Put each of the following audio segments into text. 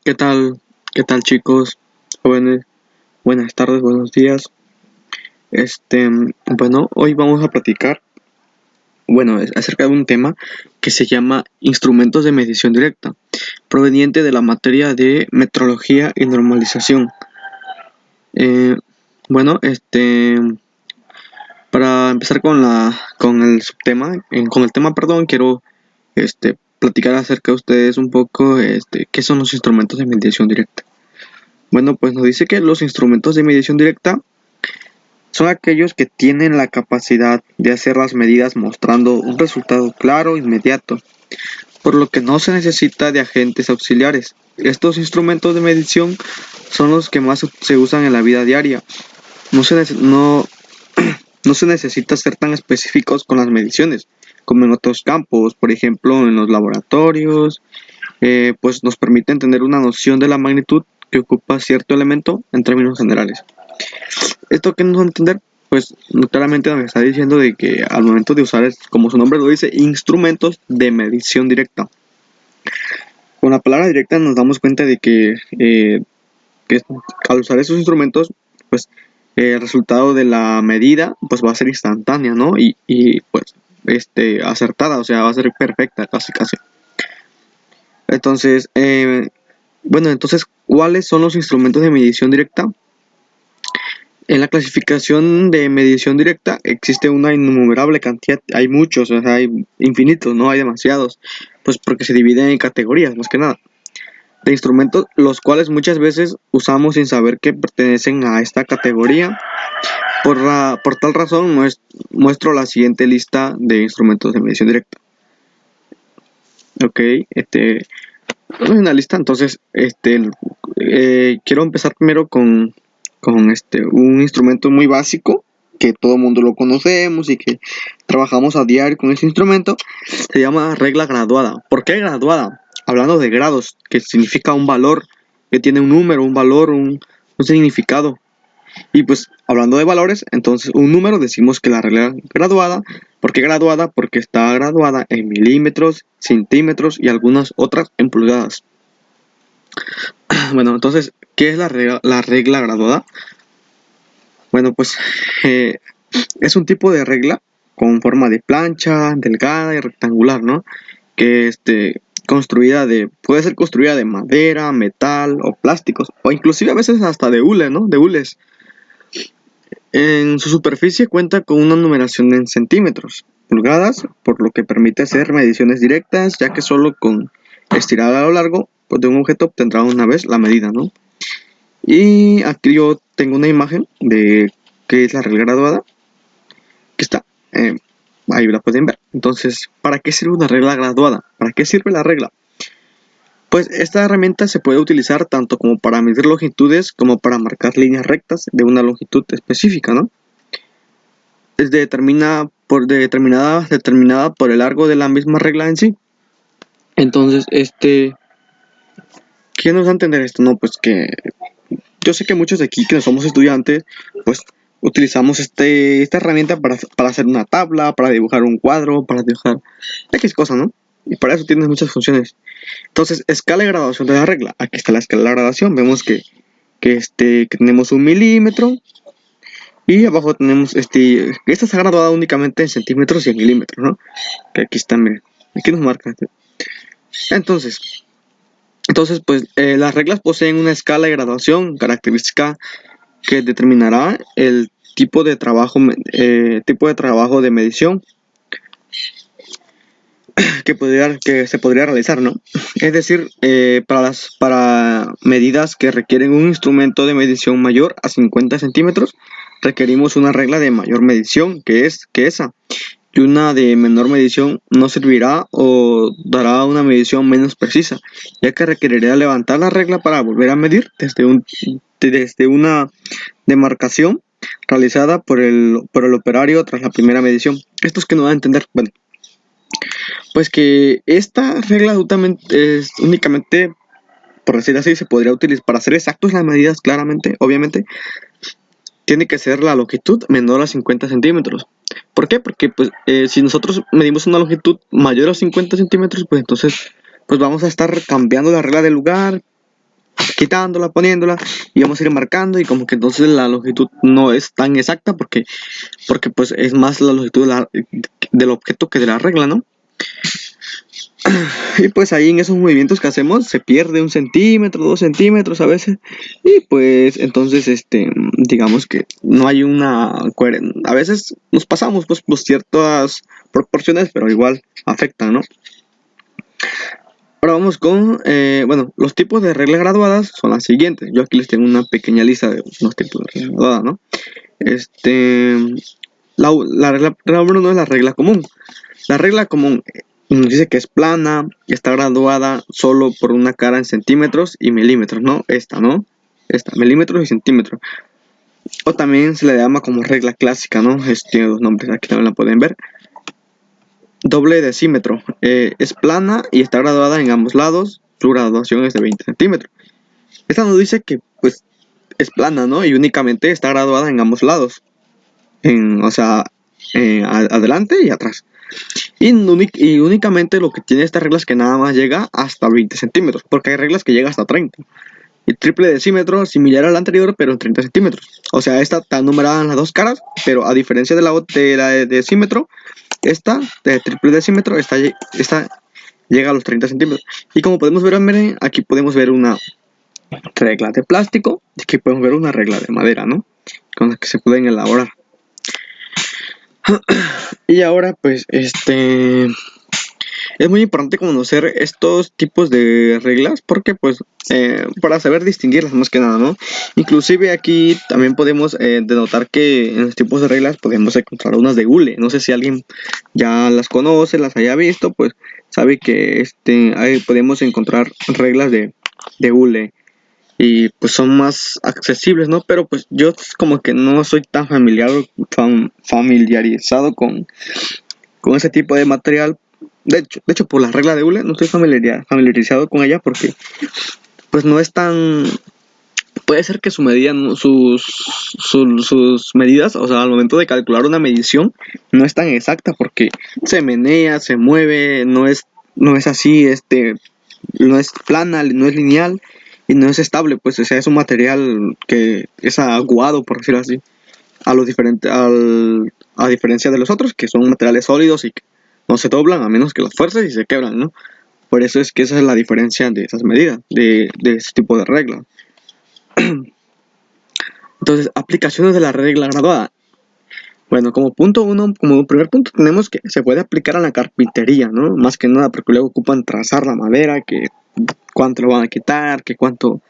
¿Qué tal? ¿Qué tal, chicos? Jóvenes, buenas tardes, buenos días. Bueno, hoy vamos a platicar, acerca de un tema que se llama instrumentos de medición directa, proveniente de la materia de metrología y normalización. Eh, bueno, para empezar con el subtema, con el tema, perdón, quiero, platicar acerca de ustedes un poco, qué son los instrumentos de medición directa. Bueno, pues nos dice que los instrumentos de medición directa son aquellos que tienen la capacidad de hacer las medidas mostrando un resultado claro e inmediato, por lo que no se necesita de agentes auxiliares. Estos instrumentos de medición son los que más se usan en la vida diaria. No se, nece- no, no se necesita ser tan específicos con las mediciones, como en otros campos, por ejemplo en los laboratorios, pues nos permiten tener una noción de la magnitud que ocupa cierto elemento en términos generales. ¿Esto qué nos va a entender? Pues claramente nos está diciendo de que al momento de usar, como su nombre lo dice, instrumentos de medición directa. Con la palabra directa nos damos cuenta de que al usar esos instrumentos, pues el resultado de la medida pues va a ser instantánea, ¿no? Pues acertada, o sea, va a ser perfecta, casi casi. Entonces, entonces, ¿cuáles son los instrumentos de medición directa? En la clasificación de medición directa existe una innumerable cantidad, hay muchos, o sea, hay infinitos, no hay demasiados, pues porque se dividen en categorías, más que nada, de instrumentos, los cuales muchas veces usamos sin saber que pertenecen a esta categoría. Por tal razón, muestro la siguiente lista de instrumentos de medición directa. Ok, es una lista, entonces, quiero empezar primero con un instrumento muy básico que todo el mundo lo conocemos y que trabajamos a diario con ese instrumento. Se llama regla graduada. ¿Por qué graduada? Hablando de grados, que significa un valor, que tiene un número, un valor, un significado. Y pues hablando de valores, entonces un número decimos que la regla graduada. ¿Por qué graduada? Porque está graduada en milímetros, centímetros y algunas otras en pulgadas. Bueno, entonces, ¿qué es la regla graduada? Bueno, pues eh, es un tipo de regla con forma de plancha, delgada y rectangular, ¿no? Que puede ser construida de madera, metal o plásticos, o inclusive a veces hasta de hule, ¿no? De hules. En su superficie cuenta con una numeración en centímetros, pulgadas, por lo que permite hacer mediciones directas, ya que solo con estirar a lo largo pues, de un objeto obtendrá una vez la medida, ¿no? Y aquí yo tengo una imagen de qué es la regla graduada, que está, ahí la pueden ver. Entonces, ¿para qué sirve una regla graduada? ¿Para qué sirve la regla? Pues esta herramienta se puede utilizar tanto como para medir longitudes como para marcar líneas rectas de una longitud específica, ¿no? Es determinada por el largo de la misma regla en sí. Entonces, ¿qué nos da a entender esto? No, pues que yo sé que muchos de aquí que no somos estudiantes, pues utilizamos esta herramienta para hacer una tabla, para dibujar un cuadro, para dibujar X cosa, ¿no? Y para eso tiene muchas funciones. Entonces, escala y graduación de la regla. Aquí está la escala de graduación. Vemos que tenemos un milímetro y abajo tenemos esta está graduada únicamente en centímetros y en milímetros, ¿no? Que aquí está, miren. Aquí nos marca. Entonces, pues las reglas poseen una escala de graduación característica que determinará el tipo de trabajo de medición que se podría realizar, ¿no? Es decir, para medidas que requieren un instrumento de medición mayor a 50 centímetros, requerimos una regla de mayor medición que esa, y una de menor medición no servirá o dará una medición menos precisa, ya que requeriría levantar la regla para volver a medir desde una demarcación realizada por el operario tras la primera medición. Esto es que no va a entender. Bueno, pues que esta regla es únicamente, por decir así, se podría utilizar para hacer exactos las medidas claramente, obviamente, tiene que ser la longitud menor a 50 centímetros. ¿Por qué? Porque pues, si nosotros medimos una longitud mayor a 50 centímetros, pues entonces pues vamos a estar cambiando la regla del lugar, quitándola, poniéndola, y vamos a ir marcando, y como que entonces la longitud no es tan exacta porque pues es más la longitud del objeto que de la regla, ¿no? Y pues ahí en esos movimientos que hacemos se pierde 1 centímetro, 2 centímetros a veces. Y pues entonces, digamos que no hay una coherencia. A veces nos pasamos pues por ciertas proporciones, pero igual afectan, ¿no? Ahora vamos con, bueno, los tipos de reglas graduadas son las siguientes. Yo aquí les tengo una pequeña lista de los tipos de reglas graduadas, ¿no? Este, la regla número 1 es la regla común. La regla común nos dice que es plana y está graduada solo por una cara en centímetros y milímetros, ¿no? ¿No? Esta, milímetros y centímetros. O también se le llama como regla clásica, ¿no? Tiene dos nombres, aquí también la pueden ver. Doble decímetro. Es plana y está graduada en ambos lados. Su graduación es de 20 centímetros. Esta nos dice que, pues, es plana, ¿no? Y únicamente está graduada en ambos lados. O sea, adelante y atrás. Y únicamente lo que tiene esta regla es que nada más llega hasta 20 centímetros, porque hay reglas que llegan hasta 30. Y triple decímetro, similar al anterior, pero en 30 centímetros. O sea, esta está numerada en las dos caras, pero a diferencia de la de decímetro, esta de triple decímetro, esta llega a los 30 centímetros. Y como podemos ver, miren, aquí podemos ver una regla de plástico, y aquí podemos ver una regla de madera, ¿no? Con las que se pueden elaborar. Y ahora, pues, es muy importante conocer estos tipos de reglas porque pues para saber distinguirlas más que nada, ¿no? Inclusive aquí también podemos denotar que en los tipos de reglas podemos encontrar unas de hule. No sé si alguien ya las conoce, las haya visto, pues sabe que ahí podemos encontrar reglas de hule y pues son más accesibles, ¿no? Pero pues yo como que no soy tan familiarizado con ese tipo de material. De hecho, por la regla de hule no estoy familiarizado con ella porque pues no es tan... Puede ser que su medida, sus medidas, o sea, al momento de calcular una medición, no es tan exacta porque se menea, se mueve, no es así, no es plana, no es lineal y no es estable, pues o sea, es un material que es aguado, por decirlo así, a diferencia de los otros, que son materiales sólidos y que no se doblan a menos que las fuerzas y se quebran, ¿no? Por eso es que esa es la diferencia de esas medidas, de ese tipo de reglas. Entonces, aplicaciones de la regla graduada. Bueno, como punto uno, como primer punto tenemos que se puede aplicar a la carpintería, ¿no? Más que nada porque luego ocupan trazar la madera, que cuánto lo van a quitar, que cuánto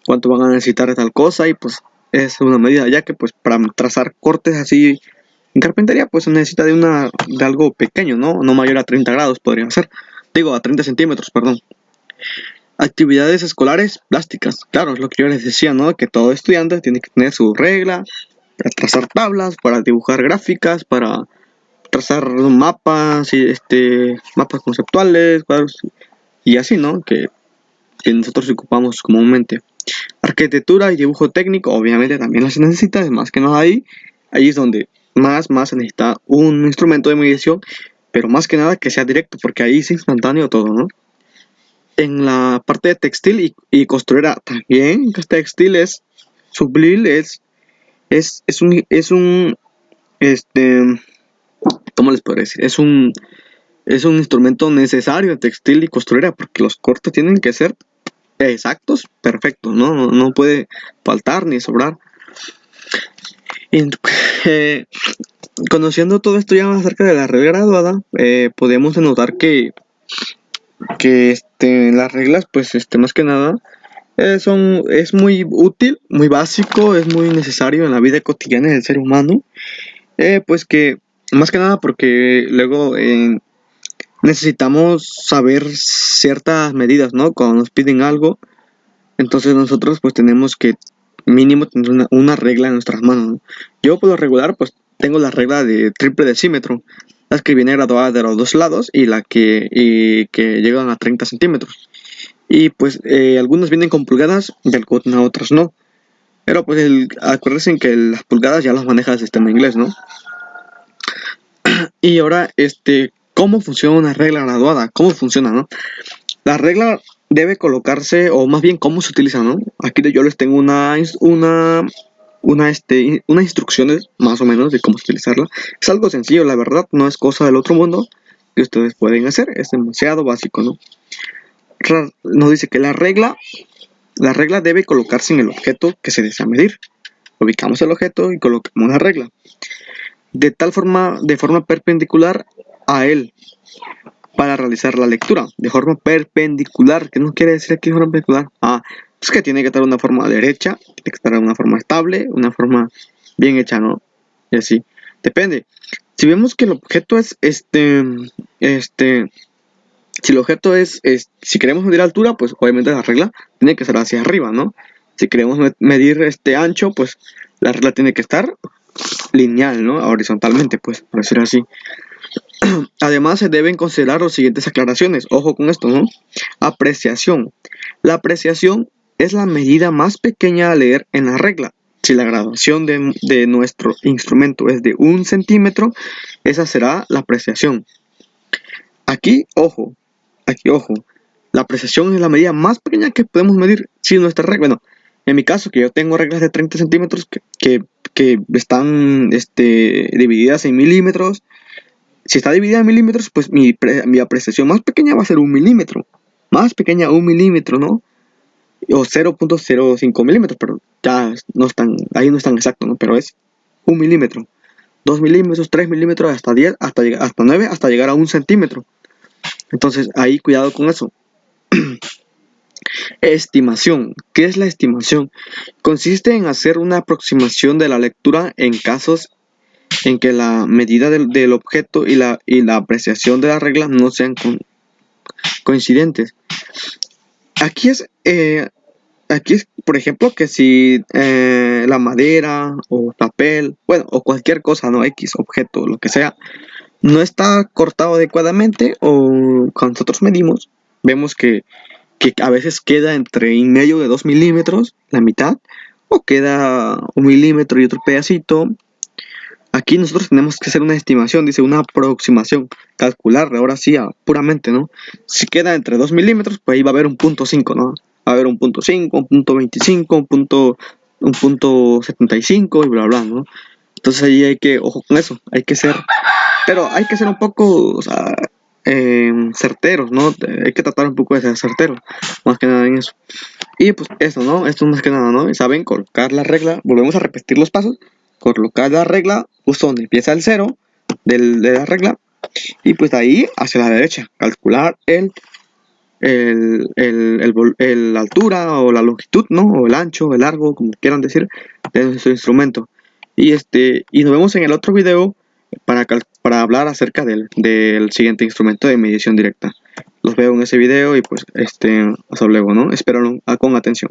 van a necesitar de tal cosa y pues es una medida ya que pues para trazar cortes así en carpintería pues se necesita de algo pequeño, ¿no? No mayor a 30 grados podría ser. Digo, a 30 centímetros, perdón. Actividades escolares plásticas. Claro, es lo que yo les decía, ¿no? Que todo estudiante tiene que tener su regla para trazar tablas, para dibujar gráficas, para trazar mapas y mapas conceptuales, cuadros, y así, ¿no? Que nosotros ocupamos comúnmente. Arquitectura y dibujo técnico, obviamente también las se necesita, es más que nada ahí es donde más se necesita un instrumento de medición, pero más que nada que sea directo, porque ahí es instantáneo todo, ¿no? En la parte de textil y costurera también, que textil es sublil, es un, este, ¿cómo les puedo decir? Es un instrumento necesario en textil y costurera, porque los cortes tienen que ser exactos, perfectos, ¿no? No puede faltar ni sobrar. Y, eh, conociendo todo esto ya acerca de la regla graduada, podemos notar que las reglas, pues, más que nada, es muy útil, muy básico, es muy necesario en la vida cotidiana del ser humano, pues que, más que nada porque luego necesitamos saber ciertas medidas, ¿no? Cuando nos piden algo, entonces nosotros pues tenemos que mínimo tener una regla en nuestras manos, ¿no? Yo por lo regular pues tengo la regla de triple decímetro, las que viene graduada de los dos lados y que llegan a 30 centímetros. Y pues algunas vienen con pulgadas y algunas otras no. Pero pues acuérdense que las pulgadas ya las maneja el sistema inglés, ¿no? Y ahora, ¿cómo funciona una regla graduada? ¿Cómo funciona, no? La regla debe colocarse, o más bien cómo se utiliza, ¿no? Aquí yo les tengo unas instrucciones más o menos de cómo utilizarla. Es algo sencillo, la verdad, no es cosa del otro mundo que ustedes pueden hacer, es demasiado básico, ¿no? Nos dice que la regla debe colocarse en el objeto que se desea medir. Ubicamos el objeto y colocamos la regla. De forma perpendicular a él, para realizar la lectura. De forma perpendicular. ¿Qué nos quiere decir aquí forma perpendicular? Es que tiene que estar una forma derecha, tiene que estar una forma estable, una forma bien hecha, ¿no? Y así. Depende. Si vemos que el objeto es si el objeto si queremos medir altura, pues obviamente la regla tiene que ser hacia arriba, ¿no? Si queremos medir ancho, pues la regla tiene que estar lineal, ¿no? Horizontalmente, pues, por decirlo así. Además, se deben considerar las siguientes aclaraciones. Ojo con esto, ¿no? Apreciación. La apreciación es la medida más pequeña a leer en la regla. Si la graduación de nuestro instrumento es de 1 centímetro, esa será la apreciación. Aquí, ojo. La apreciación es la medida más pequeña que podemos medir si nuestra regla. Bueno, en mi caso, que yo tengo reglas de 30 centímetros que están divididas en milímetros. Si está dividida en milímetros, pues mi apreciación más pequeña va a ser 1 milímetro. Más pequeña 1 milímetro, ¿no? O 0.05 milímetros, pero ya no están, ahí no es tan exacto, ¿no? Pero es 1 milímetro. 2 milímetros, 3 milímetros, hasta 10, hasta 9, hasta llegar a 1 centímetro. Entonces, ahí cuidado con eso. Estimación. ¿Qué es la estimación? Consiste en hacer una aproximación de la lectura en casos en que la medida del objeto y la apreciación de la regla no sean coincidentes. Aquí es, por ejemplo, que si la madera o papel, bueno, o cualquier cosa, ¿no? X, objeto, lo que sea, no está cortado adecuadamente, o cuando nosotros medimos, vemos que a veces queda entre en medio de 2 milímetros, la mitad, o queda 1 milímetro y otro pedacito. Aquí nosotros tenemos que hacer una estimación, dice una aproximación, calcular, ahora sí, puramente, ¿no? Si queda entre 2 milímetros, pues ahí va a haber un punto 5, ¿no? Va a haber un punto 5, un punto 25, un punto 75 y bla, bla, ¿no? Entonces ahí hay que, ojo con eso, pero hay que ser un poco, o sea, certeros, ¿no? Hay que tratar un poco de ser certeros, más que nada en eso. Y pues eso, ¿no? Esto más que nada, ¿no? Y saben, colocar la regla, volvemos a repetir los pasos, colocar la regla justo donde empieza el cero de la regla, y pues de ahí hacia la derecha, calcular la altura o la longitud, ¿no? O el ancho, el largo, como quieran decir, de nuestro instrumento. Y nos vemos en el otro video para hablar acerca del siguiente instrumento de medición directa. Los veo en ese video y pues hasta luego, ¿no? Espero con atención.